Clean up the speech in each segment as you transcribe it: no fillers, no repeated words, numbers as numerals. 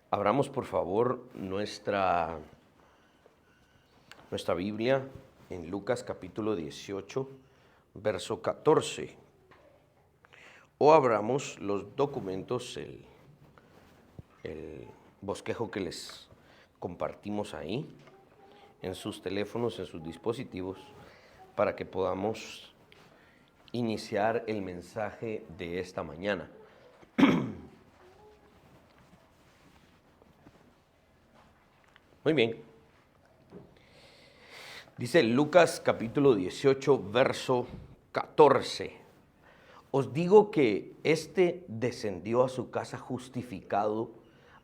Abramos por favor nuestra Biblia en Lucas capítulo 18, verso 14. O abramos los documentos, el bosquejo que les compartimos ahí, en sus teléfonos, en sus dispositivos, para que podamos iniciar el mensaje de esta mañana. Muy bien. Dice Lucas capítulo 18, verso 14. Os digo que éste descendió a su casa justificado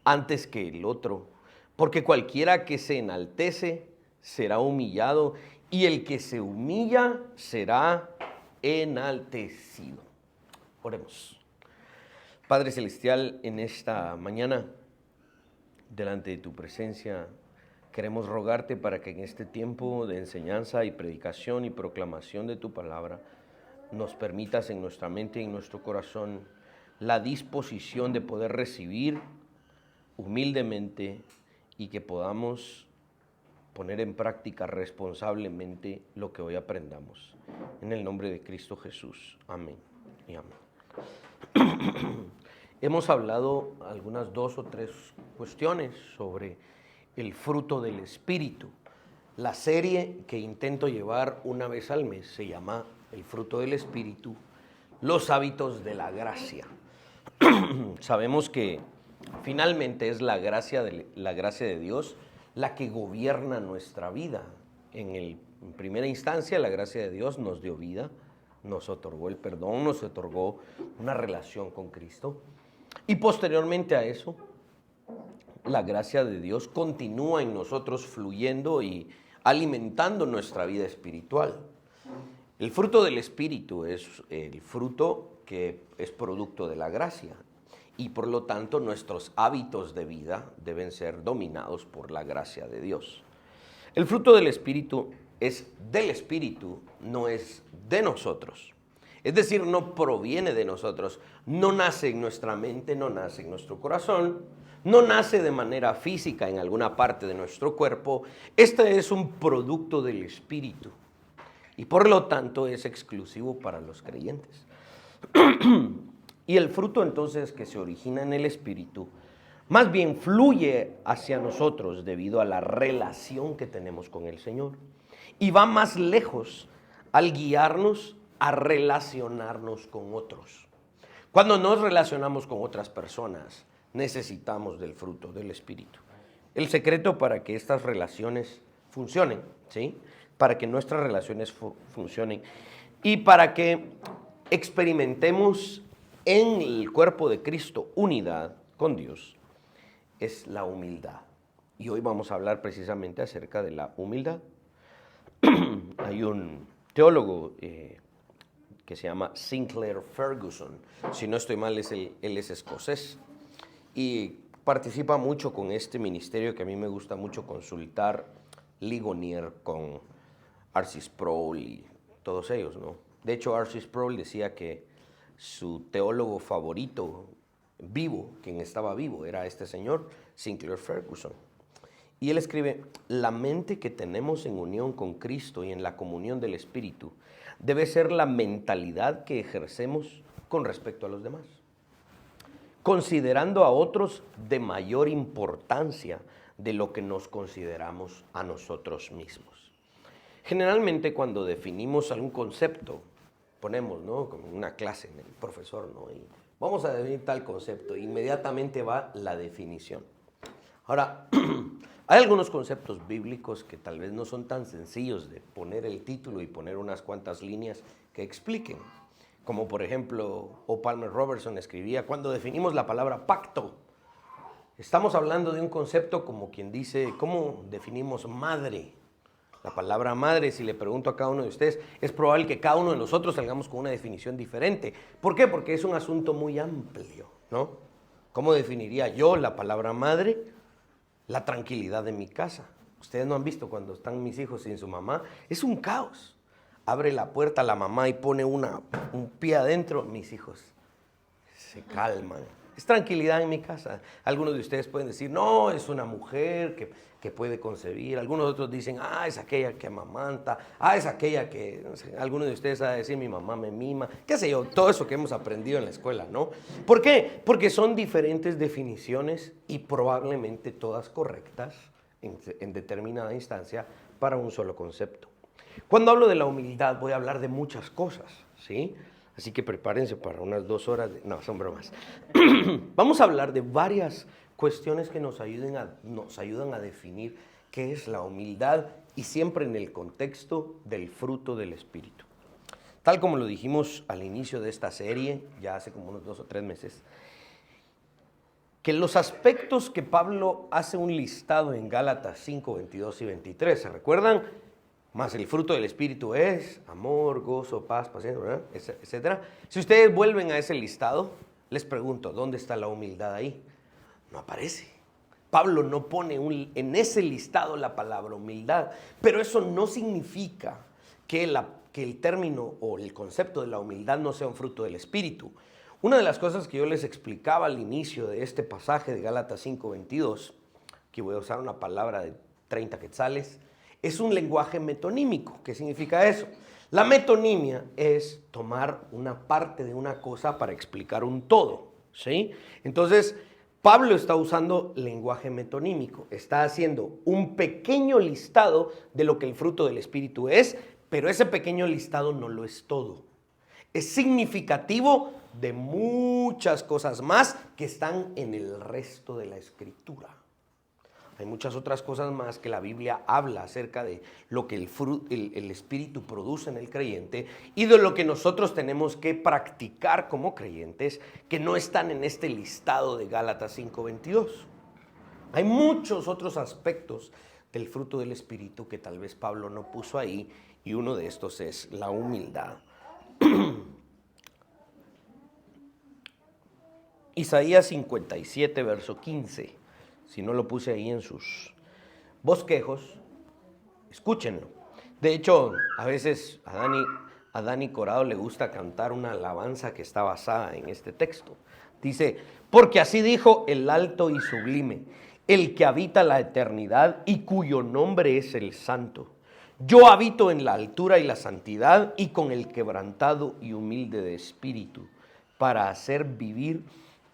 antes que el otro, porque cualquiera que se enaltece será humillado, y el que se humilla será enaltecido. Oremos. Padre Celestial, en esta mañana, delante de tu presencia, queremos rogarte para que en este tiempo de enseñanza y predicación y proclamación de tu palabra, nos permitas en nuestra mente y en nuestro corazón la disposición de poder recibir humildemente y que podamos poner en práctica responsablemente lo que hoy aprendamos. En el nombre de Cristo Jesús. Amén y amén. Hemos hablado algunas 2 o 3 cuestiones sobre el fruto del Espíritu. La serie que intento llevar una vez al mes se llama El fruto del Espíritu, los hábitos de la gracia. Sabemos que finalmente es la gracia de Dios la que gobierna nuestra vida. En primera instancia, la gracia de Dios nos dio vida, nos otorgó el perdón, nos otorgó una relación con Cristo. Y posteriormente a eso, la gracia de Dios continúa en nosotros fluyendo y alimentando nuestra vida espiritual. El fruto del Espíritu es el fruto que es producto de la gracia y por lo tanto nuestros hábitos de vida deben ser dominados por la gracia de Dios. El fruto del Espíritu es del Espíritu, no es de nosotros. Es decir, no proviene de nosotros, no nace en nuestra mente, no nace en nuestro corazón, no nace de manera física en alguna parte de nuestro cuerpo. Este es un producto del Espíritu y por lo tanto es exclusivo para los creyentes. Y el fruto entonces que se origina en el Espíritu, más bien fluye hacia nosotros debido a la relación que tenemos con el Señor. Y va más lejos al guiarnos a relacionarnos con otros. Cuando nos relacionamos con otras personas, necesitamos del fruto del Espíritu. El secreto para que estas relaciones funcionen, ¿sí? Para que nuestras relaciones funcionen y para que experimentemos en el cuerpo de Cristo unidad con Dios, es la humildad. Y hoy vamos a hablar precisamente acerca de la humildad. Hay un teólogo que se llama Sinclair Ferguson, si no estoy mal, él es escocés y participa mucho con este ministerio que a mí me gusta mucho consultar, Ligonier con R.C. Sproul y todos ellos, ¿no? De hecho, R.C. Sproul decía que su teólogo favorito vivo, quien estaba vivo, era este señor, Sinclair Ferguson. Y él escribe, la mente que tenemos en unión con Cristo y en la comunión del Espíritu debe ser la mentalidad que ejercemos con respecto a los demás, considerando a otros de mayor importancia de lo que nos consideramos a nosotros mismos. Generalmente cuando definimos algún concepto, ponemos, ¿no?, como una clase en el profesor, ¿no?, y vamos a definir tal concepto, inmediatamente va la definición. Ahora, hay algunos conceptos bíblicos que tal vez no son tan sencillos de poner el título y poner unas cuantas líneas que expliquen. Como por ejemplo, O. Palmer Robertson escribía, cuando definimos la palabra pacto, estamos hablando de un concepto como quien dice, ¿cómo definimos madre? La palabra madre, si le pregunto a cada uno de ustedes, es probable que cada uno de nosotros salgamos con una definición diferente. ¿Por qué? Porque es un asunto muy amplio, ¿no? ¿Cómo definiría yo la palabra madre? La tranquilidad de mi casa. Ustedes no han visto cuando están mis hijos sin su mamá. Es un caos. Abre la puerta la mamá y pone un pie adentro. Mis hijos se calman. Es tranquilidad en mi casa. Algunos de ustedes pueden decir, no, es una mujer que puede concebir. Algunos otros dicen, es aquella que amamanta. Es aquella que, no sé, algunos de ustedes van a decir, mi mamá me mima. Qué sé yo, todo eso que hemos aprendido en la escuela, ¿no? ¿Por qué? Porque son diferentes definiciones y probablemente todas correctas en determinada instancia para un solo concepto. Cuando hablo de la humildad voy a hablar de muchas cosas, ¿sí? Así que prepárense para unas 2 horas de... No, son bromas. Vamos a hablar de varias cuestiones que nos ayudan a definir qué es la humildad y siempre en el contexto del fruto del Espíritu. Tal como lo dijimos al inicio de esta serie, ya hace como unos 2 o 3 meses, que los aspectos que Pablo hace un listado en Gálatas 5, 22 y 23, ¿se recuerdan? Más el fruto del Espíritu es amor, gozo, paz, paciencia, etc. Si ustedes vuelven a ese listado, les pregunto, ¿dónde está la humildad ahí? No aparece. Pablo no pone en ese listado la palabra humildad, pero eso no significa que el término o el concepto de la humildad no sea un fruto del Espíritu. Una de las cosas que yo les explicaba al inicio de este pasaje de Gálatas 5:22, que voy a usar una palabra de 30 quetzales, es un lenguaje metonímico. ¿Qué significa eso? La metonimia es tomar una parte de una cosa para explicar un todo, ¿sí? Entonces, Pablo está usando lenguaje metonímico, está haciendo un pequeño listado de lo que el fruto del Espíritu es, pero ese pequeño listado no lo es todo. Es significativo de muchas cosas más que están en el resto de la Escritura. Hay muchas otras cosas más que la Biblia habla acerca de lo que el Espíritu produce en el creyente y de lo que nosotros tenemos que practicar como creyentes que no están en este listado de Gálatas 5:22. Hay muchos otros aspectos del fruto del Espíritu que tal vez Pablo no puso ahí y uno de estos es la humildad. Isaías 57, verso 15. Si no lo puse ahí en sus bosquejos, escúchenlo. De hecho, a veces a Dani Corado le gusta cantar una alabanza que está basada en este texto. Dice, porque así dijo el alto y sublime, el que habita la eternidad y cuyo nombre es el Santo. Yo habito en la altura y la santidad y con el quebrantado y humilde de espíritu, para hacer vivir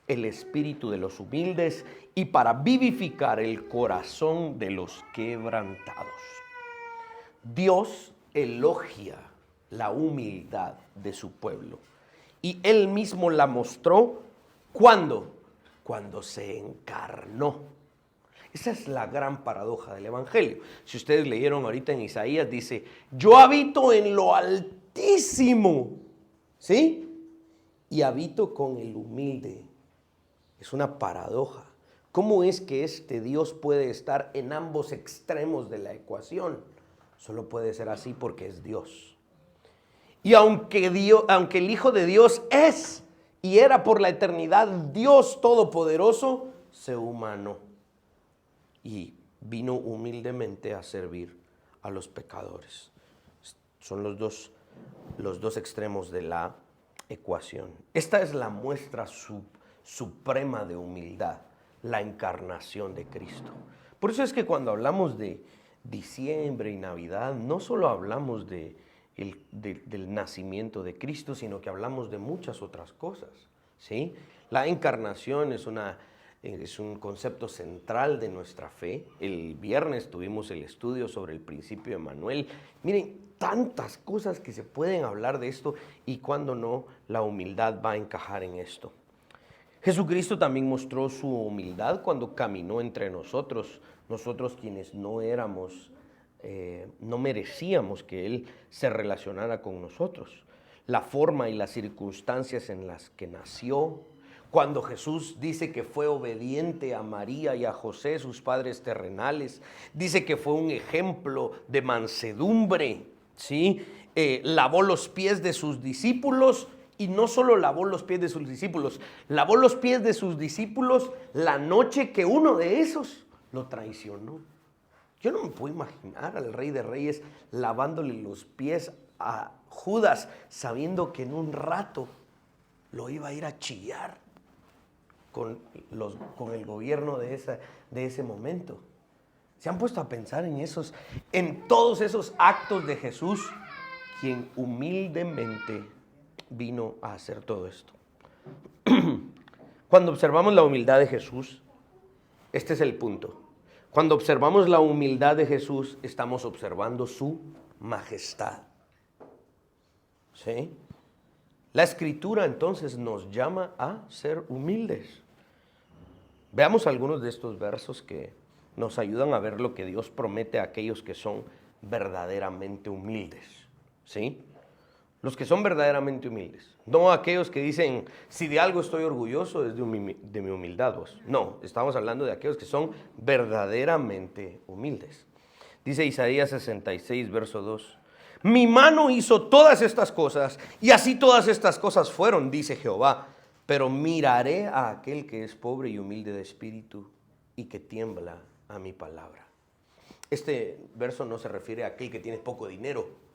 el espíritu de los humildes y para vivificar el corazón de los quebrantados. Dios elogia la humildad de su pueblo y Él mismo la mostró ¿cuándo? Cuando se encarnó. Esa es la gran paradoja del Evangelio. Si ustedes leyeron ahorita en Isaías, dice, yo habito en lo altísimo, ¿sí? Y habito con el humilde. Es una paradoja. ¿Cómo es que este Dios puede estar en ambos extremos de la ecuación? Solo puede ser así porque es Dios. Y aunque el Hijo de Dios es y era por la eternidad Dios Todopoderoso, se humanó y vino humildemente a servir a los pecadores. Son los dos extremos de la ecuación. Esta es la muestra suprema de humildad, la encarnación de Cristo. Por eso es que cuando hablamos de diciembre y Navidad, no solo hablamos del nacimiento de Cristo, sino que hablamos de muchas otras cosas, ¿sí? La encarnación es un concepto central de nuestra fe. El viernes tuvimos el estudio sobre el principio de Manuel. Miren, tantas cosas que se pueden hablar de esto y cuando no, la humildad va a encajar en esto. Jesucristo también mostró su humildad cuando caminó entre nosotros quienes no merecíamos que Él se relacionara con nosotros. La forma y las circunstancias en las que nació, cuando Jesús dice que fue obediente a María y a José, sus padres terrenales, dice que fue un ejemplo de mansedumbre, ¿sí? Lavó los pies de sus discípulos. Y no solo lavó los pies de sus discípulos, lavó los pies de sus discípulos la noche que uno de esos lo traicionó. Yo no me puedo imaginar al Rey de Reyes lavándole los pies a Judas, sabiendo que en un rato lo iba a ir a chillar. con el gobierno de ese momento. ¿Se han puesto a pensar en todos esos actos de Jesús, quien humildemente vino a hacer todo esto? Cuando observamos la humildad de Jesús, este es el punto. Cuando observamos la humildad de Jesús, estamos observando su majestad. ¿Sí? La Escritura entonces nos llama a ser humildes. Veamos algunos de estos versos que nos ayudan a ver lo que Dios promete a aquellos que son verdaderamente humildes. ¿Sí? Los que son verdaderamente humildes. No aquellos que dicen, si de algo estoy orgulloso es de mi humildad. No, estamos hablando de aquellos que son verdaderamente humildes. Dice Isaías 66, verso 2. Mi mano hizo todas estas cosas, y así todas estas cosas fueron, dice Jehová. Pero miraré a aquel que es pobre y humilde de espíritu, y que tiembla a mi palabra. Este verso no se refiere a aquel que tiene poco dinero.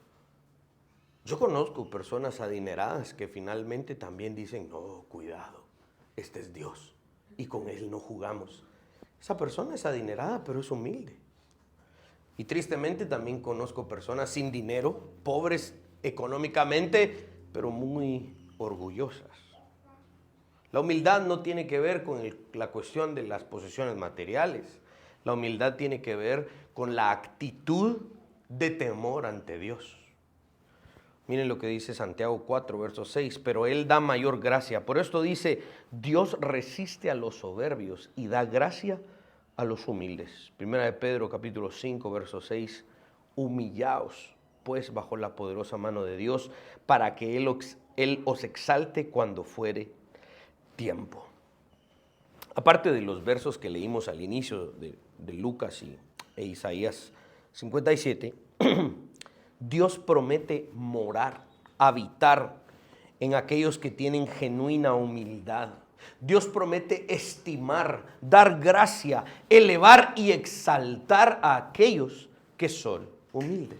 Yo conozco personas adineradas que finalmente también dicen, no, cuidado, este es Dios y con Él no jugamos. Esa persona es adinerada, pero es humilde. Y tristemente también conozco personas sin dinero, pobres económicamente, pero muy orgullosas. La humildad no tiene que ver con la cuestión de las posesiones materiales. La humildad tiene que ver con la actitud de temor ante Dios. Miren lo que dice Santiago 4, verso 6, pero Él da mayor gracia. Por esto dice, Dios resiste a los soberbios y da gracia a los humildes. Primera de Pedro, capítulo 5, verso 6, humillaos, pues, bajo la poderosa mano de Dios, para que Él os exalte cuando fuere tiempo. Aparte de los versos que leímos al inicio de Lucas e Isaías 57, Dios promete morar, habitar en aquellos que tienen genuina humildad. Dios promete estimar, dar gracia, elevar y exaltar a aquellos que son humildes.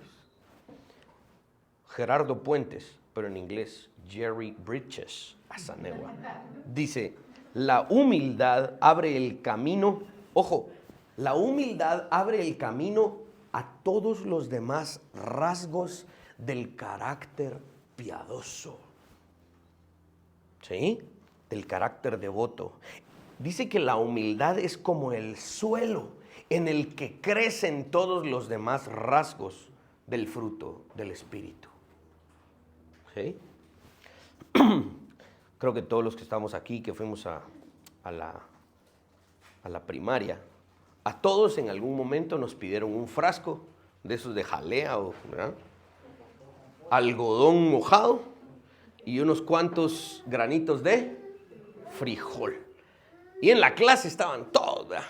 Gerardo Puentes, pero en inglés, Jerry Bridges, Asanegua, dice, la humildad abre el camino, ojo, la humildad abre el camino a todos los demás rasgos del carácter piadoso. ¿Sí? Del carácter devoto. Dice que la humildad es como el suelo en el que crecen todos los demás rasgos del fruto del Espíritu. ¿Sí? Creo que todos los que estamos aquí, que fuimos a la primaria, a todos en algún momento nos pidieron un frasco de esos de jalea o algodón mojado y unos cuantos granitos de frijol. Y en la clase estaban todos, ¿verdad?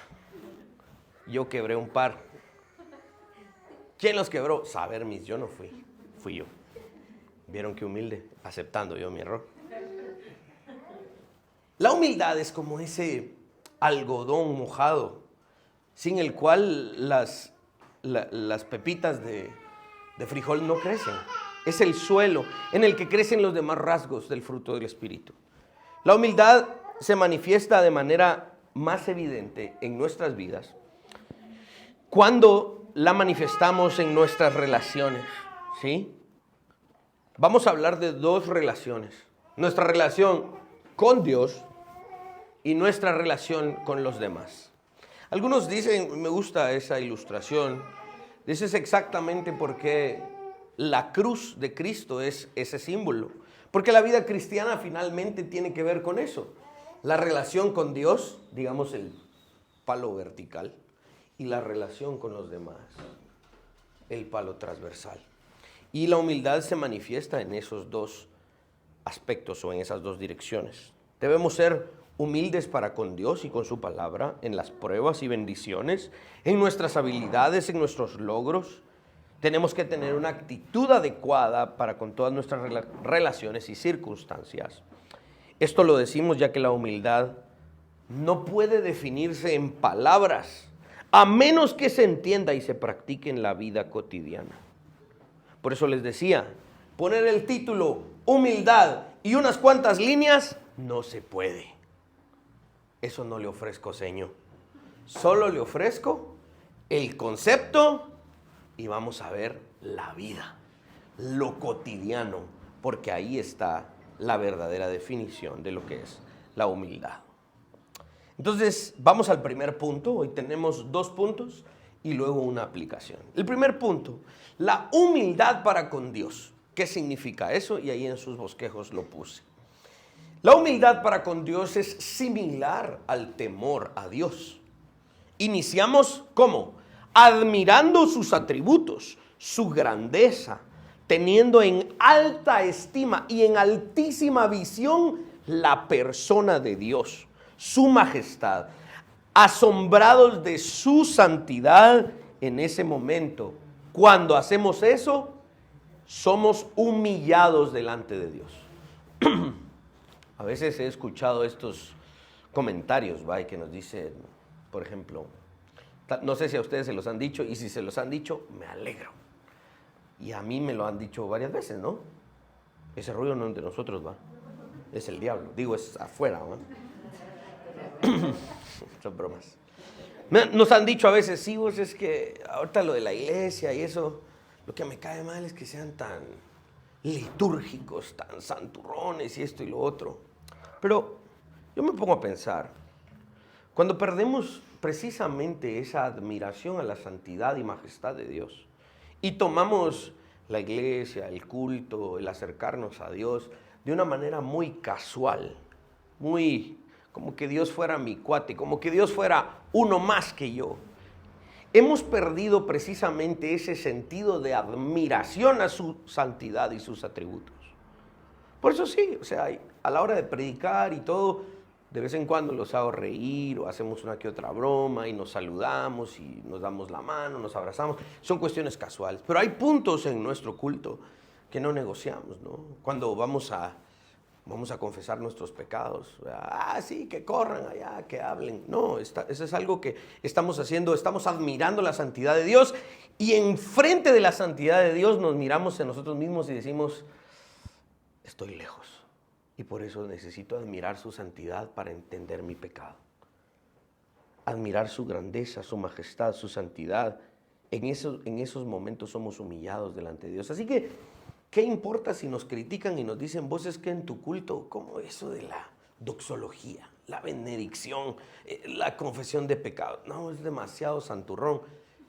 Yo quebré un par. ¿Quién los quebró? Saber mis, yo no fui yo. ¿Vieron qué humilde? Aceptando yo mi error. La humildad es como ese algodón mojado, sin el cual las pepitas de frijol no crecen. Es el suelo en el que crecen los demás rasgos del fruto del Espíritu. La humildad se manifiesta de manera más evidente en nuestras vidas cuando la manifestamos en nuestras relaciones, ¿sí? Vamos a hablar de dos relaciones. Nuestra relación con Dios y nuestra relación con los demás. Algunos dicen, me gusta esa ilustración, dices exactamente por qué la cruz de Cristo es ese símbolo. Porque la vida cristiana finalmente tiene que ver con eso. La relación con Dios, digamos el palo vertical, y la relación con los demás, el palo transversal. Y la humildad se manifiesta en esos dos aspectos o en esas dos direcciones. Debemos ser humildes para con Dios y con su palabra, en las pruebas y bendiciones, en nuestras habilidades, en nuestros logros. Tenemos que tener una actitud adecuada para con todas nuestras relaciones y circunstancias. Esto lo decimos ya que la humildad no puede definirse en palabras, a menos que se entienda y se practique en la vida cotidiana. Por eso les decía, poner el título humildad y unas cuantas líneas no se puede. eso no le ofrezco, Señor. Solo le ofrezco el concepto y vamos a ver la vida, lo cotidiano, porque ahí está la verdadera definición de lo que es la humildad. Entonces, vamos al primer punto. Hoy tenemos 2 puntos y luego una aplicación. El primer punto, la humildad para con Dios. ¿Qué significa eso? Y ahí en sus bosquejos lo puse. La humildad para con Dios es similar al temor a Dios. Iniciamos, ¿cómo? Admirando sus atributos, su grandeza, teniendo en alta estima y en altísima visión la persona de Dios, su majestad, asombrados de su santidad. En ese momento, cuando hacemos eso, somos humillados delante de Dios. A veces he escuchado estos comentarios, ¿va? Que nos dicen, por ejemplo, no sé si a ustedes se los han dicho, y si se los han dicho, me alegro. Y a mí me lo han dicho varias veces, ¿no? Ese rollo no es de nosotros, ¿va? Es el diablo, digo, es afuera, ¿va? Son bromas. Nos han dicho a veces, sí, vos, es que ahorita lo de la iglesia y eso, lo que me cae mal es que sean tan litúrgicos, tan santurrones y esto y lo otro. Pero yo me pongo a pensar, cuando perdemos precisamente esa admiración a la santidad y majestad de Dios y tomamos la iglesia, el culto, el acercarnos a Dios de una manera muy casual, muy como que Dios fuera mi cuate, como que Dios fuera uno más que yo, hemos perdido precisamente ese sentido de admiración a su santidad y sus atributos. Por eso sí, o sea, a la hora de predicar y todo, de vez en cuando los hago reír o hacemos una que otra broma y nos saludamos y nos damos la mano, nos abrazamos. Son cuestiones casuales, pero hay puntos en nuestro culto que no negociamos, ¿no? Cuando vamos a confesar nuestros pecados. Sí, que corran allá, que hablen. No, eso es algo que estamos haciendo, estamos admirando la santidad de Dios y enfrente de la santidad de Dios nos miramos en nosotros mismos y decimos, estoy lejos y por eso necesito admirar su santidad para entender mi pecado. Admirar su grandeza, su majestad, su santidad. En esos momentos somos humillados delante de Dios. Así que, ¿qué importa si nos critican y nos dicen, vos es que en tu culto, como eso de la doxología, la benedicción, la confesión de pecado? No, es demasiado santurrón.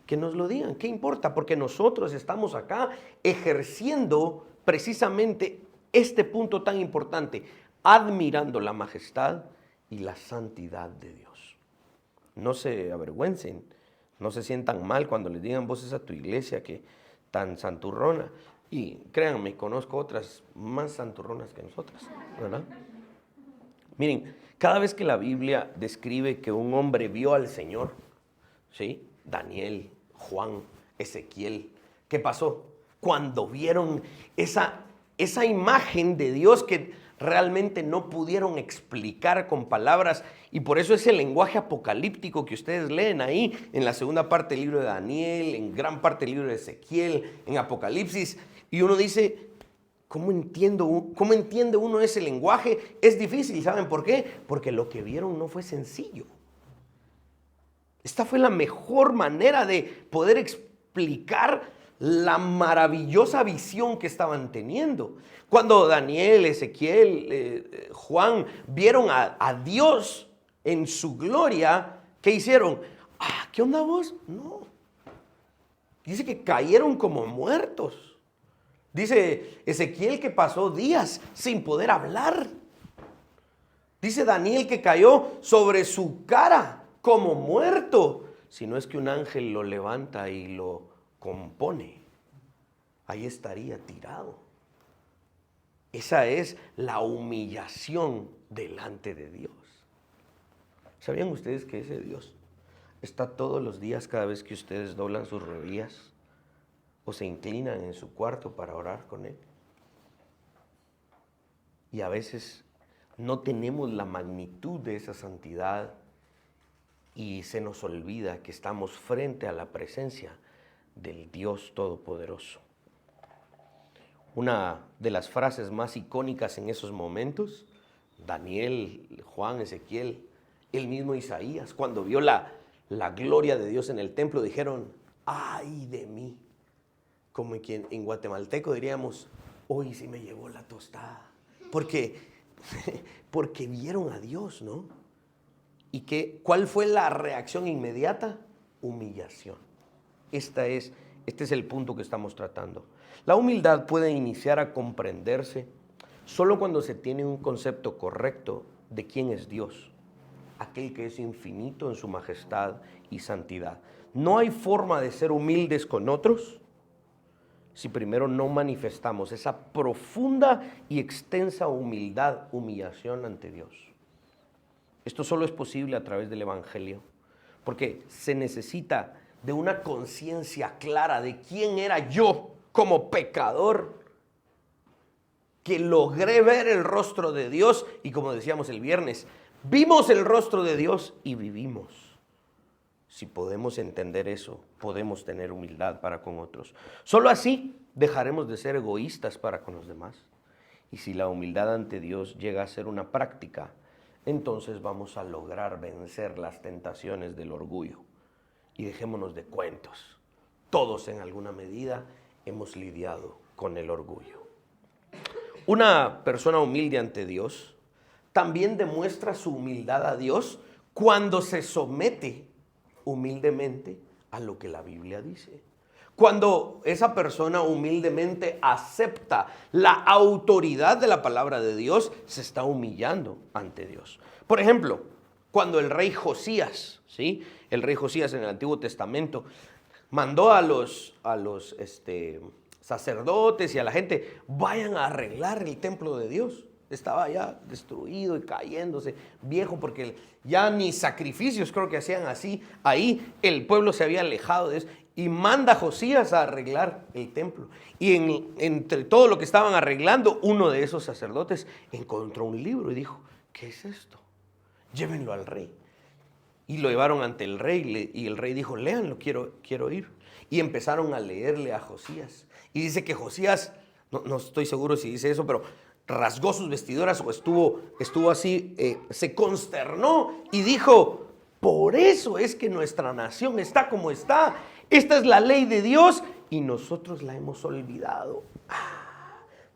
Que nos lo digan, ¿qué importa? Porque nosotros estamos acá ejerciendo precisamente este punto tan importante, admirando la majestad y la santidad de Dios. No se avergüencen, no se sientan mal cuando les digan voces a tu iglesia que tan santurrona. Y créanme, conozco otras más santurronas que nosotras, ¿verdad? Miren, cada vez que la Biblia describe que un hombre vio al Señor, ¿sí? Daniel, Juan, Ezequiel, ¿qué pasó? Cuando vieron esa imagen de Dios que realmente no pudieron explicar con palabras, y por eso ese lenguaje apocalíptico que ustedes leen ahí en la segunda parte del libro de Daniel, en gran parte del libro de Ezequiel, en Apocalipsis, y uno dice, ¿cómo entiende uno ese lenguaje? Es difícil, ¿saben por qué? Porque lo que vieron no fue sencillo. Esta fue la mejor manera de poder explicar la maravillosa visión que estaban teniendo. Cuando Daniel, Ezequiel, Juan vieron a Dios en su gloria, ¿qué hicieron? ¿Qué onda vos? No. Dice que cayeron como muertos. Dice Ezequiel que pasó días sin poder hablar. Dice Daniel que cayó sobre su cara como muerto. Si no es que un ángel lo levanta y lo compone, ahí estaría tirado. Esa es la humillación delante de Dios. ¿Sabían ustedes que ese Dios está todos los días cada vez que ustedes doblan sus rodillas o se inclinan en su cuarto para orar con Él? Y a veces no tenemos la magnitud de esa santidad y se nos olvida que estamos frente a la presencia del Dios Todopoderoso. Una de las frases más icónicas en esos momentos, Daniel, Juan, Ezequiel El mismo Isaías, cuando vio la gloria de Dios en el templo, dijeron, ¡ay de mí! Como en guatemalteco diríamos, hoy sí me llevó la tostada. Porque vieron a Dios, ¿no? ¿Y cuál fue la reacción inmediata? Humillación. Este es el punto que estamos tratando. La humildad puede iniciar a comprenderse solo cuando se tiene un concepto correcto de quién es Dios, aquel que es infinito en su majestad y santidad. No hay forma de ser humildes con otros si primero no manifestamos esa profunda y extensa humillación ante Dios. Esto solo es posible a través del Evangelio, porque se necesita de una conciencia clara de quién era yo como pecador, que logré ver el rostro de Dios y, como decíamos el viernes, vimos el rostro de Dios y vivimos. Si podemos entender eso, podemos tener humildad para con otros. Solo así dejaremos de ser egoístas para con los demás. Y si la humildad ante Dios llega a ser una práctica, entonces vamos a lograr vencer las tentaciones del orgullo. Y dejémonos de cuentos. Todos en alguna medida hemos lidiado con el orgullo. Una persona humilde ante Dios también demuestra su humildad a Dios cuando se somete humildemente a lo que la Biblia dice. Cuando esa persona humildemente acepta la autoridad de la palabra de Dios, se está humillando ante Dios. Por ejemplo, cuando el rey Josías, ¿sí? El rey Josías en el Antiguo Testamento mandó a los sacerdotes y a la gente, vayan a arreglar el templo de Dios. Estaba ya destruido y cayéndose, viejo, porque ya ni sacrificios creo que hacían así. Ahí el pueblo se había alejado de eso. Y manda a Josías a arreglar el templo. Y entre todo lo que estaban arreglando, uno de esos sacerdotes encontró un libro y dijo, ¿qué es esto? Llévenlo al rey. Y lo llevaron ante el rey y el rey dijo, léanlo, quiero ir. Y empezaron a leerle a Josías. Y dice que Josías, no estoy seguro si dice eso, pero rasgó sus vestiduras o estuvo así, se consternó y dijo, por eso es que nuestra nación está como está. Esta es la ley de Dios y nosotros la hemos olvidado.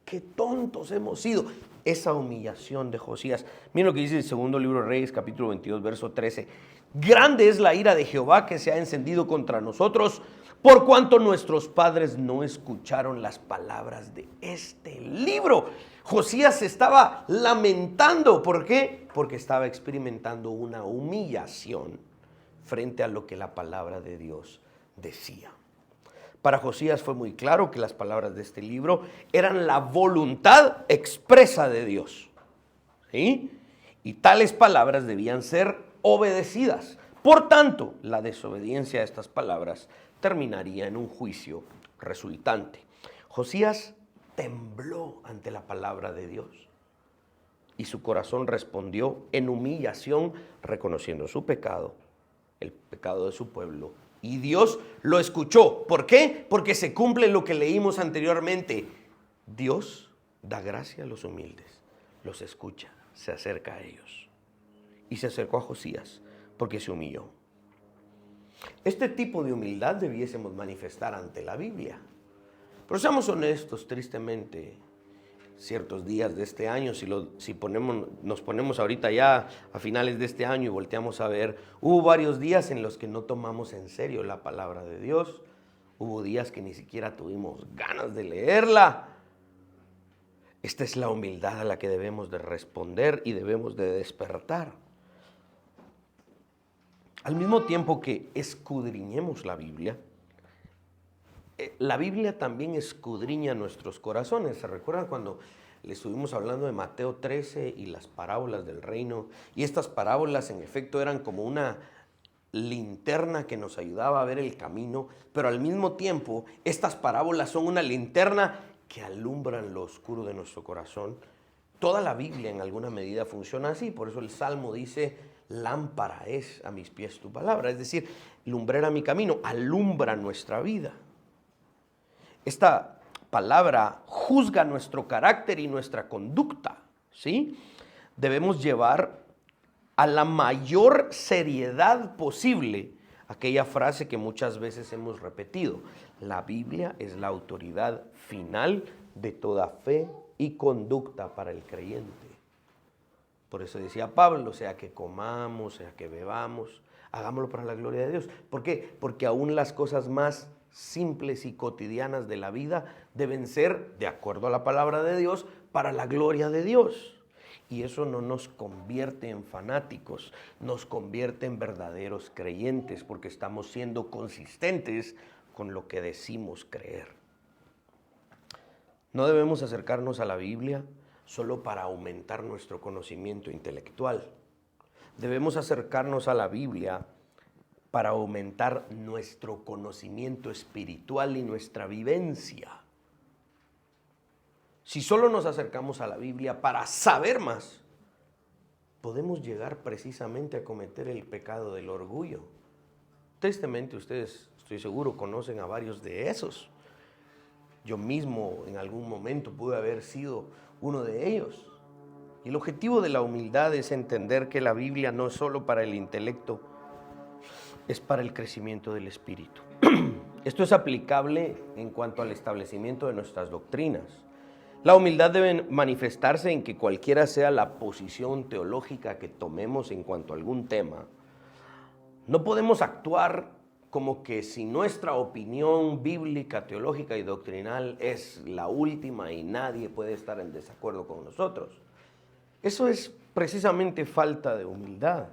¡Qué tontos hemos sido! Esa humillación de Josías. Miren lo que dice el segundo libro de Reyes, capítulo 22, verso 13. Grande es la ira de Jehová que se ha encendido contra nosotros, por cuanto nuestros padres no escucharon las palabras de este libro. Josías se estaba lamentando. ¿Por qué? Porque estaba experimentando una humillación frente a lo que la palabra de Dios decía. Para Josías fue muy claro que las palabras de este libro eran la voluntad expresa de Dios, ¿sí? Y tales palabras debían ser obedecidas. Por tanto, la desobediencia a estas palabras terminaría en un juicio resultante. Josías tembló ante la palabra de Dios y su corazón respondió en humillación, reconociendo su pecado, el pecado de su pueblo. Y Dios lo escuchó. ¿Por qué? Porque se cumple lo que leímos anteriormente. Dios da gracia a los humildes, los escucha, se acerca a ellos. Y se acercó a Josías porque se humilló. Este tipo de humildad debiésemos manifestar ante la Biblia. Pero seamos honestos, tristemente, ciertos días de este año, nos ponemos ahorita ya a finales de este año y volteamos a ver, hubo varios días en los que no tomamos en serio la palabra de Dios. Hubo días que ni siquiera tuvimos ganas de leerla. Esta es la humildad a la que debemos de responder y debemos de despertar. Al mismo tiempo que escudriñemos la Biblia también escudriña nuestros corazones. ¿Se recuerdan cuando le estuvimos hablando de Mateo 13 y las parábolas del reino? Y estas parábolas en efecto eran como una linterna que nos ayudaba a ver el camino, pero al mismo tiempo estas parábolas son una linterna que alumbran lo oscuro de nuestro corazón. Toda la Biblia en alguna medida funciona así, por eso el Salmo dice, lámpara es a mis pies tu palabra, es decir, lumbrera mi camino, alumbra nuestra vida. Esta palabra juzga nuestro carácter y nuestra conducta, ¿sí? Debemos llevar a la mayor seriedad posible aquella frase que muchas veces hemos repetido: la Biblia es la autoridad final de toda fe y conducta para el creyente. Por eso decía Pablo, sea que comamos, sea que bebamos, hagámoslo para la gloria de Dios. ¿Por qué? Porque aún las cosas más simples y cotidianas de la vida deben ser, de acuerdo a la palabra de Dios, para la gloria de Dios. Y eso no nos convierte en fanáticos, nos convierte en verdaderos creyentes, porque estamos siendo consistentes con lo que decimos creer. No debemos acercarnos a la Biblia solo para aumentar nuestro conocimiento intelectual. Debemos acercarnos a la Biblia para aumentar nuestro conocimiento espiritual y nuestra vivencia. Si solo nos acercamos a la Biblia para saber más, podemos llegar precisamente a cometer el pecado del orgullo. Tristemente ustedes, estoy seguro, conocen a varios de esos. Yo mismo en algún momento pude haber sido uno de ellos. Y el objetivo de la humildad es entender que la Biblia no es solo para el intelecto, es para el crecimiento del espíritu. Esto es aplicable en cuanto al establecimiento de nuestras doctrinas. La humildad debe manifestarse en que cualquiera sea la posición teológica que tomemos en cuanto a algún tema, no podemos actuar como que si nuestra opinión bíblica, teológica y doctrinal es la última y nadie puede estar en desacuerdo con nosotros. Eso es precisamente falta de humildad.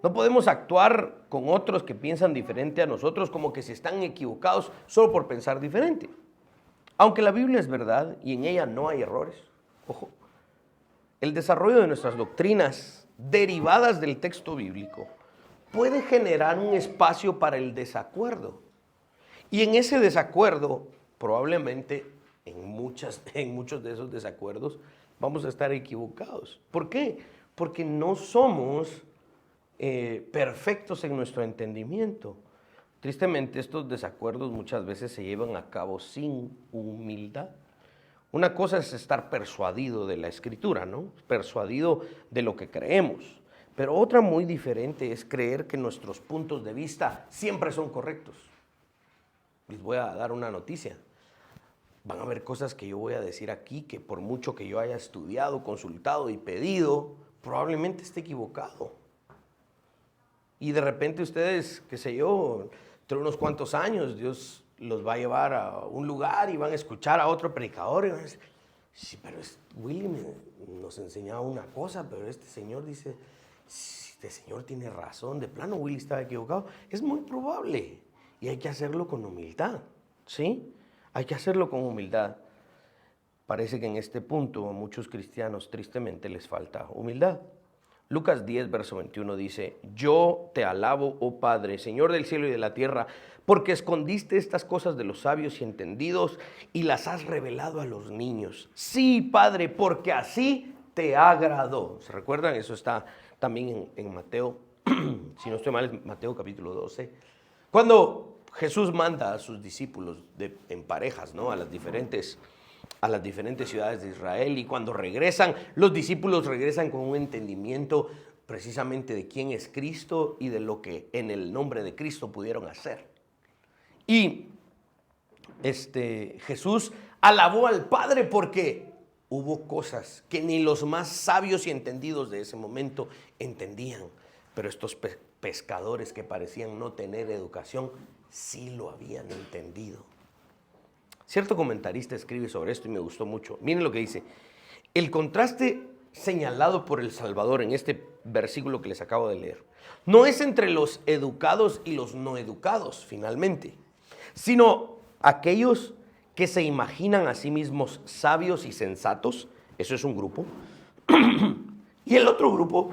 No podemos actuar con otros que piensan diferente a nosotros como que si están equivocados solo por pensar diferente. Aunque la Biblia es verdad y en ella no hay errores, ojo, el desarrollo de nuestras doctrinas derivadas del texto bíblico puede generar un espacio para el desacuerdo. Y en ese desacuerdo, probablemente en muchos de esos desacuerdos, vamos a estar equivocados. ¿Por qué? Porque no somos perfectos en nuestro entendimiento. Tristemente, estos desacuerdos muchas veces se llevan a cabo sin humildad. Una cosa es estar persuadido de la Escritura, ¿no? Persuadido de lo que creemos. Pero otra muy diferente es creer que nuestros puntos de vista siempre son correctos. Les voy a dar una noticia. Van a haber cosas que yo voy a decir aquí que por mucho que yo haya estudiado, consultado y pedido, probablemente esté equivocado. Y de repente ustedes, qué sé yo, entre unos cuantos años, Dios los va a llevar a un lugar y van a escuchar a otro predicador y van a decir, sí, pero Willy nos enseñaba una cosa, pero este señor dice, este señor tiene razón, de plano Willy estaba equivocado. Es muy probable y hay que hacerlo con humildad, ¿sí? Hay que hacerlo con humildad. Parece que en este punto a muchos cristianos tristemente les falta humildad. Lucas 10, verso 21 dice, yo te alabo, oh Padre, Señor del cielo y de la tierra, porque escondiste estas cosas de los sabios y entendidos y las has revelado a los niños. Sí, Padre, porque así te agradó. ¿Se recuerdan? Eso está también en Mateo, si no estoy mal, es Mateo capítulo 12. Cuando Jesús manda a sus discípulos en parejas, ¿no? a las diferentes ciudades de Israel, y cuando regresan, los discípulos regresan con un entendimiento precisamente de quién es Cristo y de lo que en el nombre de Cristo pudieron hacer. Y Jesús alabó al Padre porque hubo cosas que ni los más sabios y entendidos de ese momento entendían, pero estos pescadores que parecían no tener educación sí lo habían entendido. Cierto comentarista escribe sobre esto y me gustó mucho. Miren lo que dice. El contraste señalado por el Salvador en este versículo que les acabo de leer no es entre los educados y los no educados, finalmente, sino aquellos que se imaginan a sí mismos sabios y sensatos. Eso es un grupo. Y el otro grupo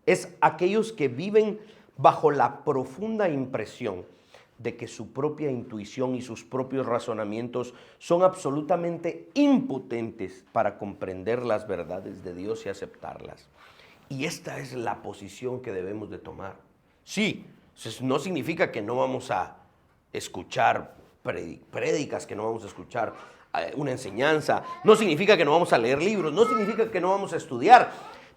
es aquellos que viven bajo la profunda impresión de que su propia intuición y sus propios razonamientos son absolutamente impotentes para comprender las verdades de Dios y aceptarlas. Y esta es la posición que debemos de tomar. Sí, no significa que no vamos a escuchar prédicas, que no vamos a escuchar una enseñanza, no significa que no vamos a leer libros, no significa que no vamos a estudiar,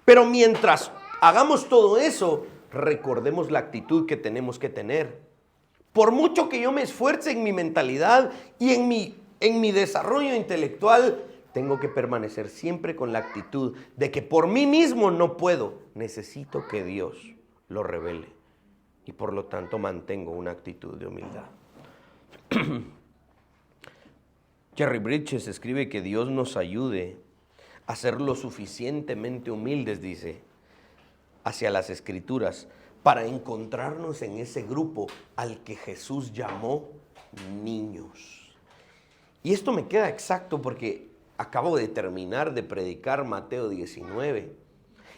Pero mientras hagamos todo eso, recordemos la actitud que tenemos que tener. Por mucho que yo me esfuerce en mi mentalidad y en mi desarrollo intelectual, tengo que permanecer siempre con la actitud de que por mí mismo no puedo. Necesito que Dios lo revele. Y por lo tanto mantengo una actitud de humildad. Jerry Bridges escribe que Dios nos ayude a ser lo suficientemente humildes, dice, hacia las Escrituras, para encontrarnos en ese grupo al que Jesús llamó niños. Y esto me queda exacto porque acabo de terminar de predicar Mateo 19.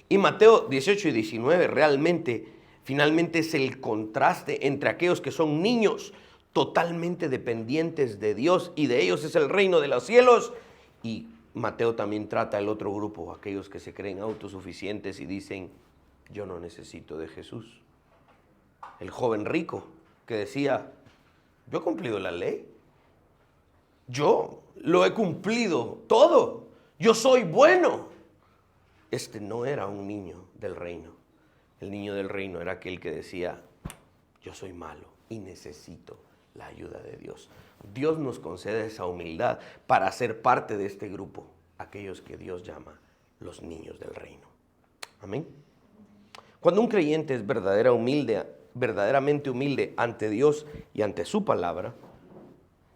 Y Mateo 18 y 19 finalmente es el contraste entre aquellos que son niños totalmente dependientes de Dios y de ellos es el reino de los cielos. Y Mateo también trata el otro grupo, aquellos que se creen autosuficientes y dicen, yo no necesito de Jesús. El joven rico que decía, yo he cumplido la ley. Yo lo he cumplido todo. Yo soy bueno. Este no era un niño del reino. El niño del reino era aquel que decía, yo soy malo y necesito la ayuda de Dios. Dios nos concede esa humildad para ser parte de este grupo, aquellos que Dios llama los niños del reino. Amén. Cuando un creyente es verdaderamente humilde ante Dios y ante su palabra,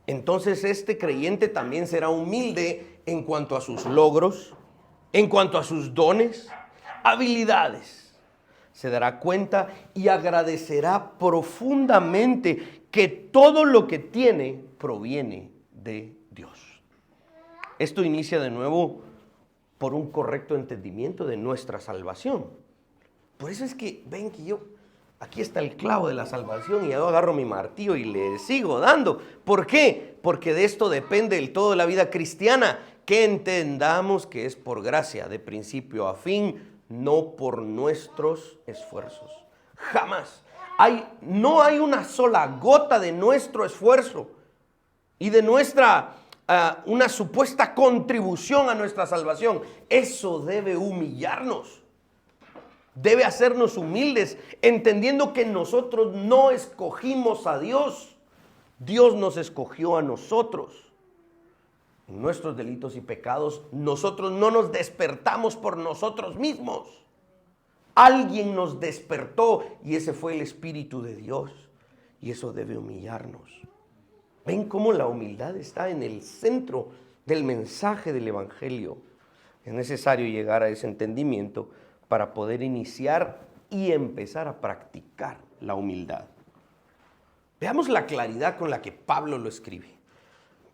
entonces este creyente también será humilde en cuanto a sus logros, en cuanto a sus dones, habilidades. Se dará cuenta y agradecerá profundamente que todo lo que tiene proviene de Dios. Esto inicia de nuevo por un correcto entendimiento de nuestra salvación. Por eso es que ven que aquí está el clavo de la salvación y yo agarro mi martillo y le sigo dando. ¿Por qué? Porque de esto depende el todo de la vida cristiana, que entendamos que es por gracia, de principio a fin, no por nuestros esfuerzos. Jamás. No hay una sola gota de nuestro esfuerzo y de una supuesta contribución a nuestra salvación. Eso debe humillarnos. Debe hacernos humildes, entendiendo que nosotros no escogimos a Dios. Dios nos escogió a nosotros. En nuestros delitos y pecados, nosotros no nos despertamos por nosotros mismos. Alguien nos despertó y ese fue el Espíritu de Dios. Y eso debe humillarnos. ¿Ven cómo la humildad está en el centro del mensaje del Evangelio? Es necesario llegar a ese entendimiento para poder iniciar y empezar a practicar la humildad. Veamos la claridad con la que Pablo lo escribe.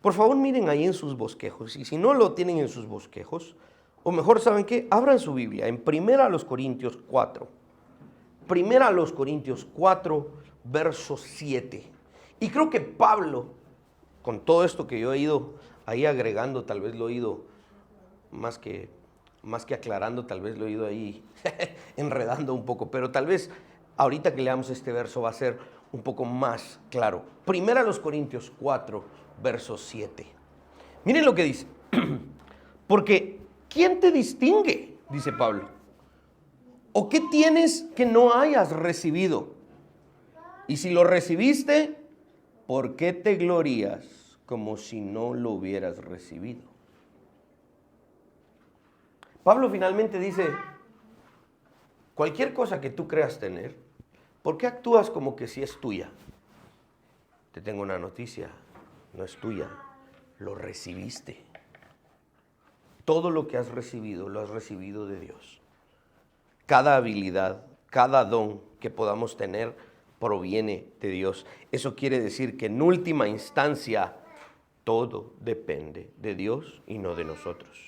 Por favor, miren ahí en sus bosquejos. Y si no lo tienen en sus bosquejos, o mejor, ¿saben qué? Abran su Biblia en 1 Corintios 4. 1 Corintios 4, verso 7. Y creo que Pablo, con todo esto que yo he ido ahí agregando, tal vez lo he ido más que aclarando, tal vez lo he ido ahí enredando un poco, pero tal vez ahorita que leamos este verso va a ser un poco más claro. 1 Corintios 4, verso 7. Miren lo que dice. Porque, ¿quién te distingue? Dice Pablo. ¿O qué tienes que no hayas recibido? Y si lo recibiste, ¿por qué te glorías como si no lo hubieras recibido? Pablo finalmente dice, cualquier cosa que tú creas tener, ¿por qué actúas como que sí es tuya? Te tengo una noticia, no es tuya, lo recibiste. Todo lo que has recibido, lo has recibido de Dios. Cada habilidad, cada don que podamos tener proviene de Dios. Eso quiere decir que en última instancia todo depende de Dios y no de nosotros.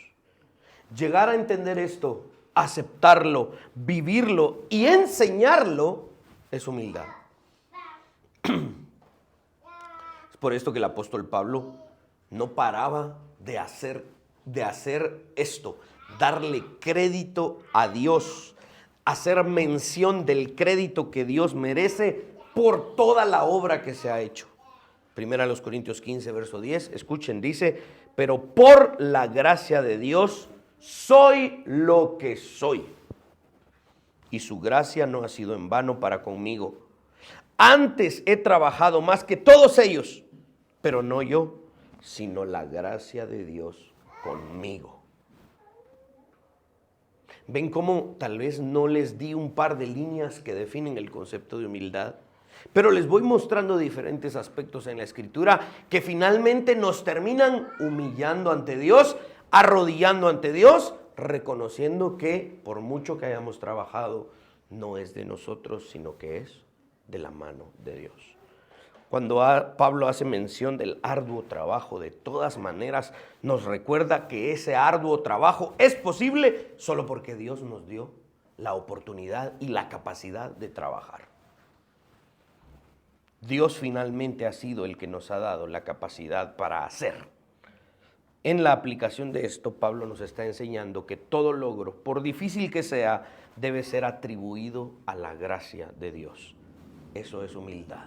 Llegar a entender esto, aceptarlo, vivirlo y enseñarlo es humildad. Es por esto que el apóstol Pablo no paraba de hacer esto, darle crédito a Dios, hacer mención del crédito que Dios merece por toda la obra que se ha hecho. 1 Corintios 15, verso 10, escuchen, dice, pero por la gracia de Dios soy lo que soy. y su gracia no ha sido en vano para conmigo. Antes he trabajado más que todos ellos, pero no yo, sino la gracia de Dios conmigo. ¿Ven cómo tal vez no les di un par de líneas que definen el concepto de humildad? Pero les voy mostrando diferentes aspectos en la Escritura que finalmente nos terminan humillando ante Dios, arrodillando ante Dios, reconociendo que por mucho que hayamos trabajado, no es de nosotros, sino que es de la mano de Dios. Cuando Pablo hace mención del arduo trabajo, de todas maneras nos recuerda que ese arduo trabajo es posible solo porque Dios nos dio la oportunidad y la capacidad de trabajar. Dios finalmente ha sido el que nos ha dado la capacidad para hacer. En la aplicación de esto, Pablo nos está enseñando que todo logro, por difícil que sea, debe ser atribuido a la gracia de Dios. Eso es humildad.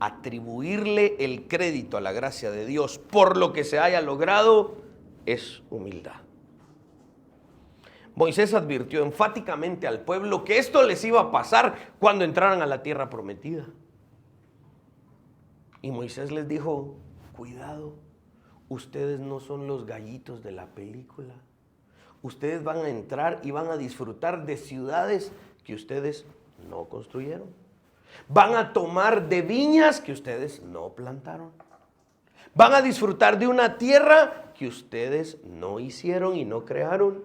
Atribuirle el crédito a la gracia de Dios por lo que se haya logrado es humildad. Moisés advirtió enfáticamente al pueblo que esto les iba a pasar cuando entraran a la tierra prometida. Y Moisés les dijo, cuidado, ustedes no son los gallitos de la película. Ustedes van a entrar y van a disfrutar de ciudades que ustedes no construyeron. Van a tomar de viñas que ustedes no plantaron. Van a disfrutar de una tierra que ustedes no hicieron y no crearon.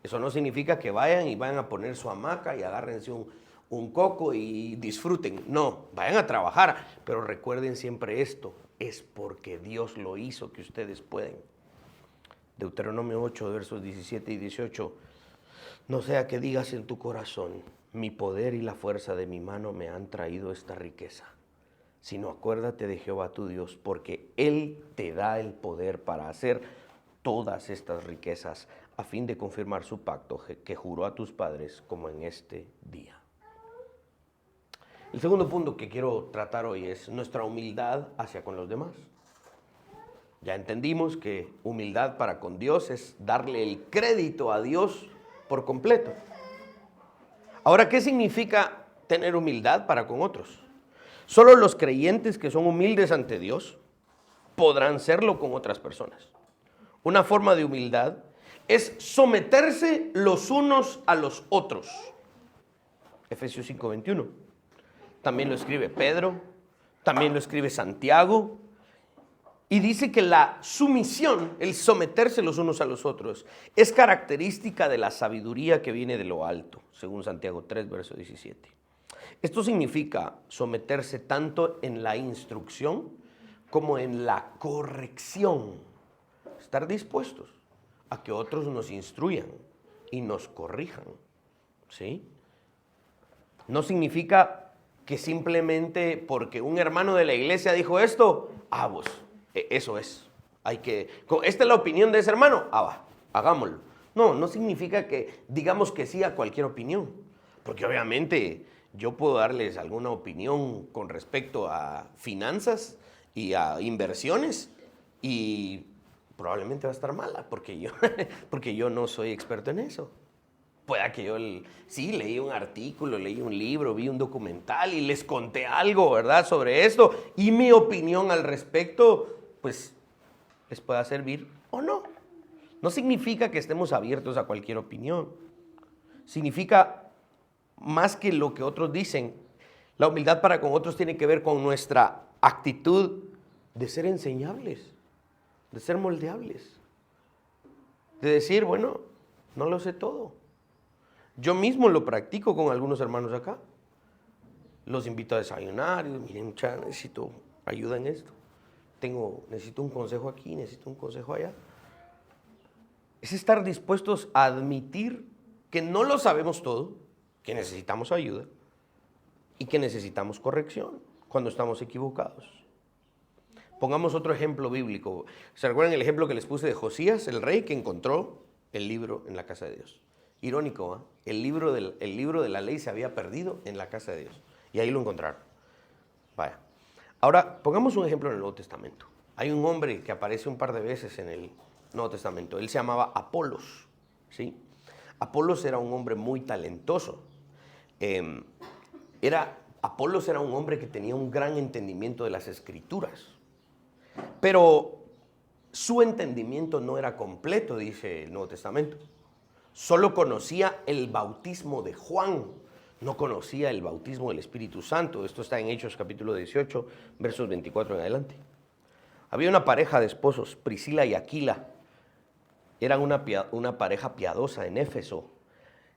Eso no significa que vayan y vayan a poner su hamaca y agárrense un coco y disfruten. No, vayan a trabajar, pero recuerden siempre esto, es porque Dios lo hizo que ustedes pueden. Deuteronomio 8, versos 17 y 18. No sea que digas en tu corazón, mi poder y la fuerza de mi mano me han traído esta riqueza, sino acuérdate de Jehová tu Dios, porque Él te da el poder para hacer todas estas riquezas, a fin de confirmar su pacto que juró a tus padres como en este día. El segundo punto que quiero tratar hoy es nuestra humildad hacia con los demás. Ya entendimos que humildad para con Dios es darle el crédito a Dios por completo. Ahora, ¿qué significa tener humildad para con otros? Solo los creyentes que son humildes ante Dios podrán serlo con otras personas. Una forma de humildad es someterse los unos a los otros. Efesios 5:21. También lo escribe Pedro, también lo escribe Santiago. Y dice que la sumisión, el someterse los unos a los otros, es característica de la sabiduría que viene de lo alto, según Santiago 3, verso 17. Esto significa someterse tanto en la instrucción como en la corrección. Estar dispuestos a que otros nos instruyan y nos corrijan, ¿sí? No significa que simplemente porque un hermano de la iglesia dijo esto, vos, eso es. Esta es la opinión de ese hermano, va, hagámoslo. No significa que digamos que sí a cualquier opinión, porque obviamente yo puedo darles alguna opinión con respecto a finanzas y a inversiones y probablemente va a estar mala porque yo no soy experto en eso. Pueda que yo sí leí un artículo, leí un libro, vi un documental y les conté algo, ¿verdad?, sobre esto y mi opinión al respecto, pues les pueda servir o no. No significa que estemos abiertos a cualquier opinión. Significa más que lo que otros dicen. La humildad para con otros tiene que ver con nuestra actitud de ser enseñables, de ser moldeables, de decir, bueno, no lo sé todo. Yo mismo lo practico con algunos hermanos acá. Los invito a desayunar y miren, muchacha, necesito ayuda en esto. Necesito un consejo aquí, necesito un consejo allá. Es estar dispuestos a admitir que no lo sabemos todo, que necesitamos ayuda y que necesitamos corrección cuando estamos equivocados. Pongamos otro ejemplo bíblico. ¿Se recuerdan el ejemplo que les puse de Josías, el rey que encontró el libro en la casa de Dios? Irónico, ¿eh? El libro de la ley se había perdido en la casa de Dios y ahí lo encontraron. Vaya. Ahora, pongamos un ejemplo en el Nuevo Testamento. Hay un hombre que aparece un par de veces en el Nuevo Testamento. Él se llamaba Apolos, ¿sí? Apolos era un hombre muy talentoso. Apolos era un hombre que tenía un gran entendimiento de las Escrituras. Pero su entendimiento no era completo, dice el Nuevo Testamento. Solo conocía el bautismo de Juan, no conocía el bautismo del Espíritu Santo. Esto está en Hechos capítulo 18, versos 24 en adelante. Había una pareja de esposos, Priscila y Aquila. Eran una pareja piadosa en Éfeso,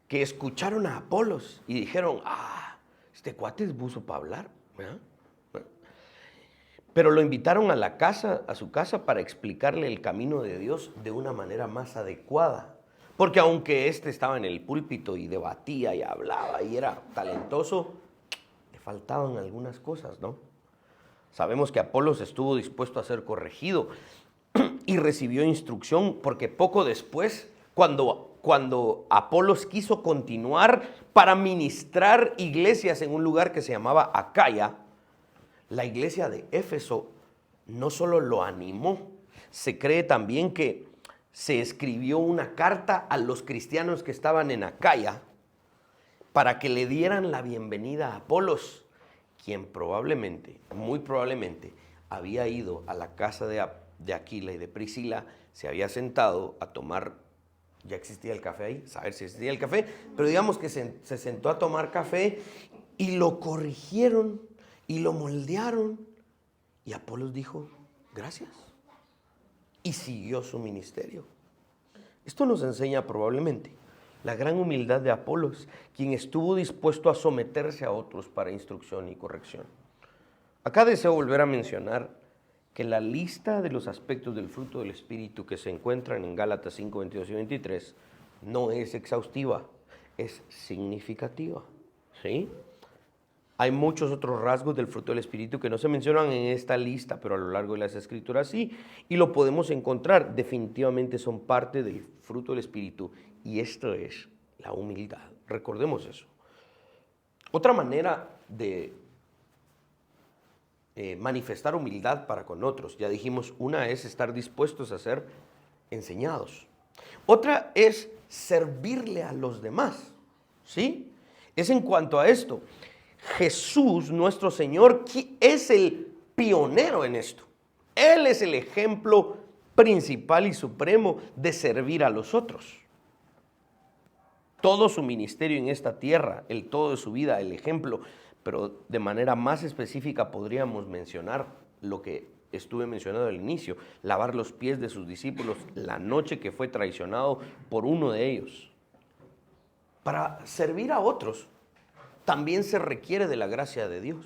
que escucharon a Apolos y dijeron, este cuate es buzo para hablar, ¿verdad? Pero lo invitaron a su casa para explicarle el camino de Dios de una manera más adecuada. Porque aunque estaba en el púlpito y debatía y hablaba y era talentoso, le faltaban algunas cosas, ¿no? Sabemos que Apolos estuvo dispuesto a ser corregido y recibió instrucción, porque poco después, cuando Apolos quiso continuar para ministrar iglesias en un lugar que se llamaba Acaya, la iglesia de Éfeso no solo lo animó, se cree también que se escribió una carta a los cristianos que estaban en Acaya para que le dieran la bienvenida a Apolos, quien muy probablemente, había ido a la casa de Aquila y de Priscila, se había sentado a tomar, ya existía el café ahí, saber si existía el café, pero digamos que se sentó a tomar café y lo corrigieron y lo moldearon, y Apolos dijo, gracias, y siguió su ministerio. Esto nos enseña probablemente la gran humildad de Apolos, quien estuvo dispuesto a someterse a otros para instrucción y corrección. Acá deseo volver a mencionar que la lista de los aspectos del fruto del Espíritu que se encuentran en Gálatas 5, 22 y 23 no es exhaustiva, es significativa, ¿sí? Hay muchos otros rasgos del fruto del Espíritu que no se mencionan en esta lista, pero a lo largo de las Escrituras sí, y lo podemos encontrar. Definitivamente son parte del fruto del Espíritu, y esto es la humildad. Recordemos eso. Otra manera de manifestar humildad para con otros, ya dijimos, una es estar dispuestos a ser enseñados. Otra es servirle a los demás, ¿sí? Es en cuanto a esto. Jesús, nuestro Señor, es el pionero en esto. Él es el ejemplo principal y supremo de servir a los otros. Todo su ministerio en esta tierra, todo de su vida, el ejemplo, pero de manera más específica podríamos mencionar lo que estuve mencionando al inicio, lavar los pies de sus discípulos la noche que fue traicionado por uno de ellos. Para servir a otros también se requiere de la gracia de Dios.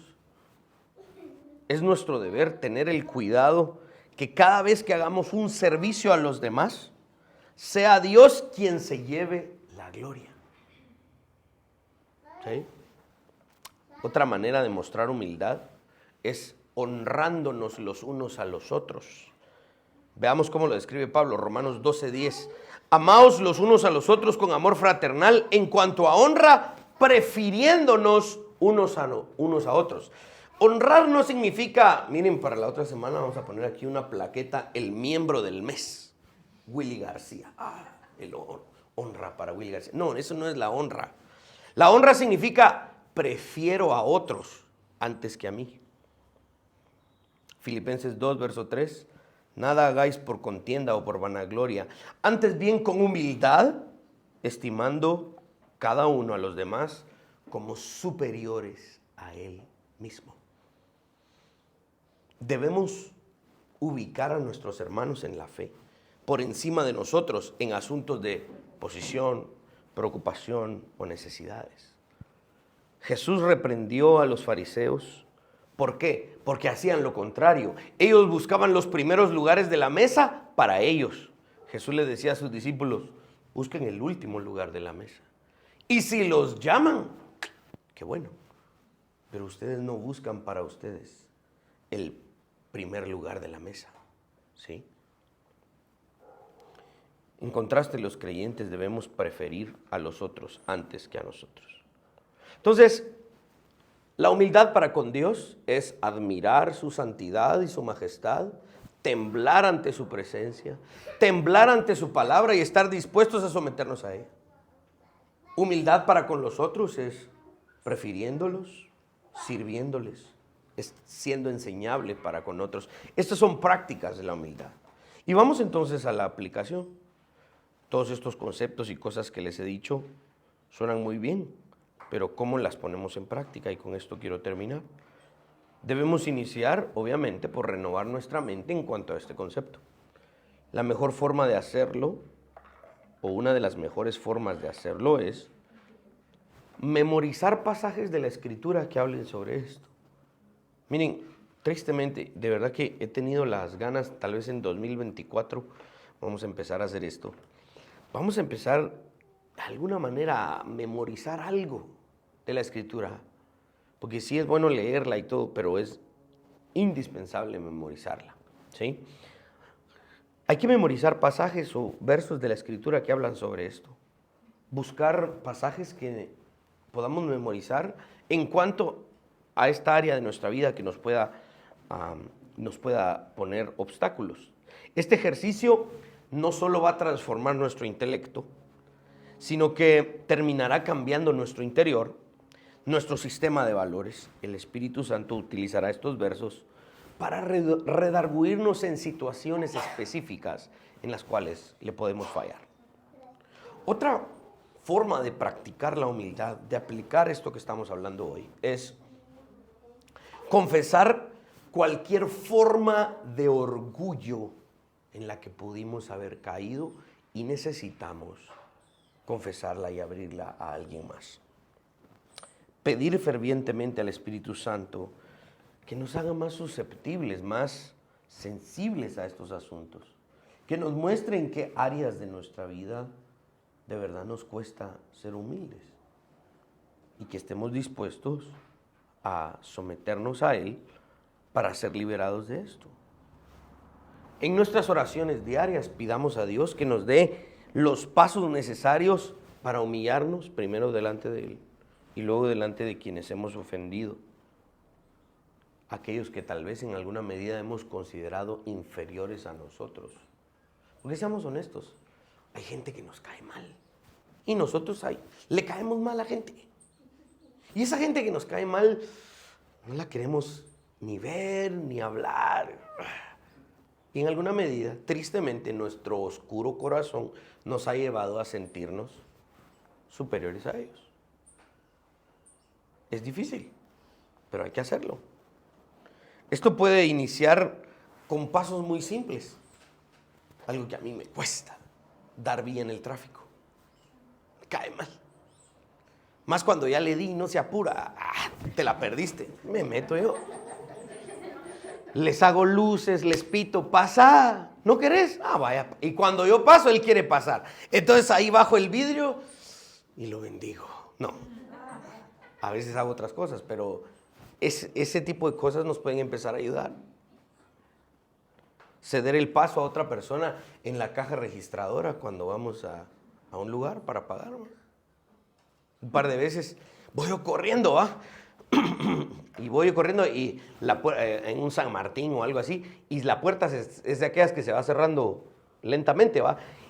Es nuestro deber tener el cuidado que cada vez que hagamos un servicio a los demás, sea Dios quien se lleve la gloria. ¿Sí? Otra manera de mostrar humildad es honrándonos los unos a los otros. Veamos cómo lo describe Pablo, Romanos 12:10. Amaos los unos a los otros con amor fraternal, en cuanto a honra, prefiriéndonos unos a otros. Honrar no significa, miren, para la otra semana vamos a poner aquí una plaqueta, el miembro del mes, Willy García. El honra para Willy García. No, eso no es la honra. La honra significa prefiero a otros antes que a mí. Filipenses 2, verso 3. Nada hagáis por contienda o por vanagloria, antes bien con humildad, estimando cada uno a los demás como superiores a él mismo. Debemos ubicar a nuestros hermanos en la fe por encima de nosotros en asuntos de posición, preocupación o necesidades. Jesús reprendió a los fariseos. ¿Por qué? Porque hacían lo contrario. Ellos buscaban los primeros lugares de la mesa para ellos. Jesús les decía a sus discípulos, busquen el último lugar de la mesa. Y si los llaman, qué bueno. Pero ustedes no buscan para ustedes el primer lugar de la mesa, ¿sí? En contraste, los creyentes debemos preferir a los otros antes que a nosotros. Entonces, la humildad para con Dios es admirar su santidad y su majestad, temblar ante su presencia, temblar ante su palabra y estar dispuestos a someternos a ella. Humildad para con los otros es prefiriéndolos, sirviéndoles, es siendo enseñable para con otros. Estas son prácticas de la humildad. Y vamos entonces a la aplicación. Todos estos conceptos y cosas que les he dicho suenan muy bien, pero ¿cómo las ponemos en práctica? Y con esto quiero terminar. Debemos iniciar, obviamente, por renovar nuestra mente en cuanto a este concepto. La mejor forma de hacerlo, o una de las mejores formas de hacerlo, es memorizar pasajes de la Escritura que hablen sobre esto. Miren, tristemente, de verdad que he tenido las ganas, tal vez en 2024, vamos a empezar a hacer esto. Vamos a empezar, de alguna manera, a memorizar algo de la Escritura. Porque sí es bueno leerla y todo, pero es indispensable memorizarla, ¿sí? Hay que memorizar pasajes o versos de la Escritura que hablan sobre esto. Buscar pasajes que podamos memorizar en cuanto a esta área de nuestra vida que nos pueda poner obstáculos. Este ejercicio no solo va a transformar nuestro intelecto, sino que terminará cambiando nuestro interior, nuestro sistema de valores. El Espíritu Santo utilizará estos versos para redarguirnos en situaciones específicas en las cuales le podemos fallar. Otra forma de practicar la humildad, de aplicar esto que estamos hablando hoy, es confesar cualquier forma de orgullo en la que pudimos haber caído y necesitamos confesarla y abrirla a alguien más. Pedir fervientemente al Espíritu Santo que nos haga más susceptibles, más sensibles a estos asuntos, que nos muestre en qué áreas de nuestra vida de verdad nos cuesta ser humildes y que estemos dispuestos a someternos a Él para ser liberados de esto. En nuestras oraciones diarias pidamos a Dios que nos dé los pasos necesarios para humillarnos primero delante de Él y luego delante de quienes hemos ofendido, aquellos que tal vez en alguna medida hemos considerado inferiores a nosotros. Porque seamos honestos, hay gente que nos cae mal y nosotros le caemos mal a gente. Y esa gente que nos cae mal no la queremos ni ver ni hablar. Y en alguna medida, tristemente, nuestro oscuro corazón nos ha llevado a sentirnos superiores a ellos. Es difícil, pero hay que hacerlo. Esto puede iniciar con pasos muy simples. Algo que a mí me cuesta, dar vía en el tráfico. Me cae mal. Más cuando ya le di y no se apura. Te la perdiste. Me meto yo. Les hago luces, les pito, pasa. ¿No querés? Vaya. Y cuando yo paso, él quiere pasar. Entonces ahí bajo el vidrio y lo bendigo. No. A veces hago otras cosas, pero ese tipo de cosas nos pueden empezar a ayudar. Ceder el paso a otra persona en la caja registradora cuando vamos a un lugar para pagar. Un par de veces voy yo corriendo, y voy yo corriendo y en un San Martín o algo así, y la puerta es de aquellas que se va cerrando lentamente,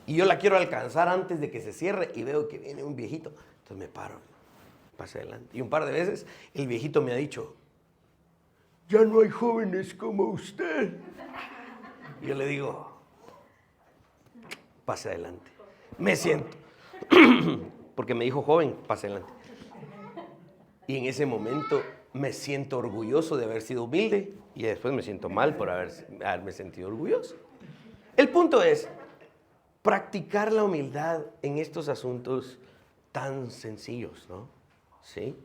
y yo la quiero alcanzar antes de que se cierre y veo que viene un viejito. Entonces me paro, paso adelante. Y un par de veces el viejito me ha dicho, ya no hay jóvenes como usted. Y yo le digo, pase adelante. Me siento. Porque me dijo joven, pase adelante. Y en ese momento me siento orgulloso de haber sido humilde y después me siento mal por haberme sentido orgulloso. El punto es practicar la humildad en estos asuntos tan sencillos, ¿no? ¿Sí?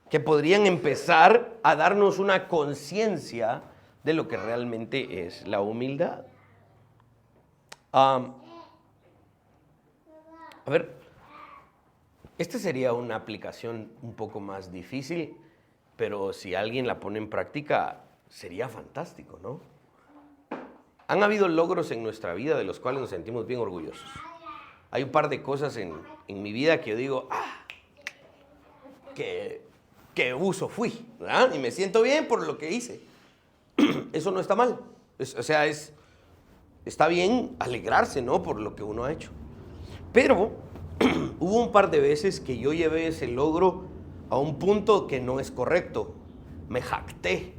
Que podrían empezar a darnos una conciencia de lo que realmente es la humildad. A ver, esta sería una aplicación un poco más difícil, pero si alguien la pone en práctica, sería fantástico, ¿no? Han habido logros en nuestra vida de los cuales nos sentimos bien orgullosos. Hay un par de cosas en mi vida que yo digo, que uso fui, ¿verdad? Y me siento bien por lo que hice. Eso no está mal. Está bien alegrarse, ¿no? Por lo que uno ha hecho. Pero Hubo un par de veces que yo llevé ese logro a un punto que no es correcto. Me jacté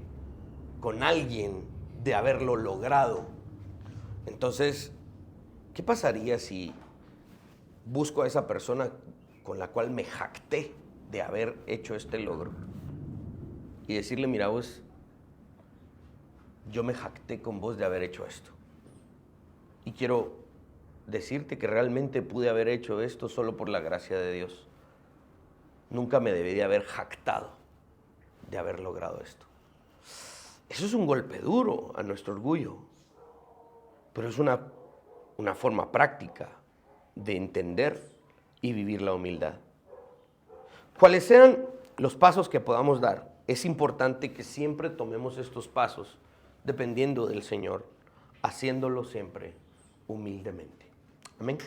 con alguien de haberlo logrado. Entonces, ¿qué pasaría si busco a esa persona con la cual me jacté de haber hecho este logro y decirle, mira vos, yo me jacté con vos de haber hecho esto? Y quiero decirte que realmente pude haber hecho esto solo por la gracia de Dios. Nunca me debí de haber jactado de haber logrado esto. Eso es un golpe duro a nuestro orgullo, pero es una forma práctica de entender y vivir la humildad. Cuales sean los pasos que podamos dar, es importante que siempre tomemos estos pasos dependiendo del Señor, haciéndolo siempre humildemente. Amén.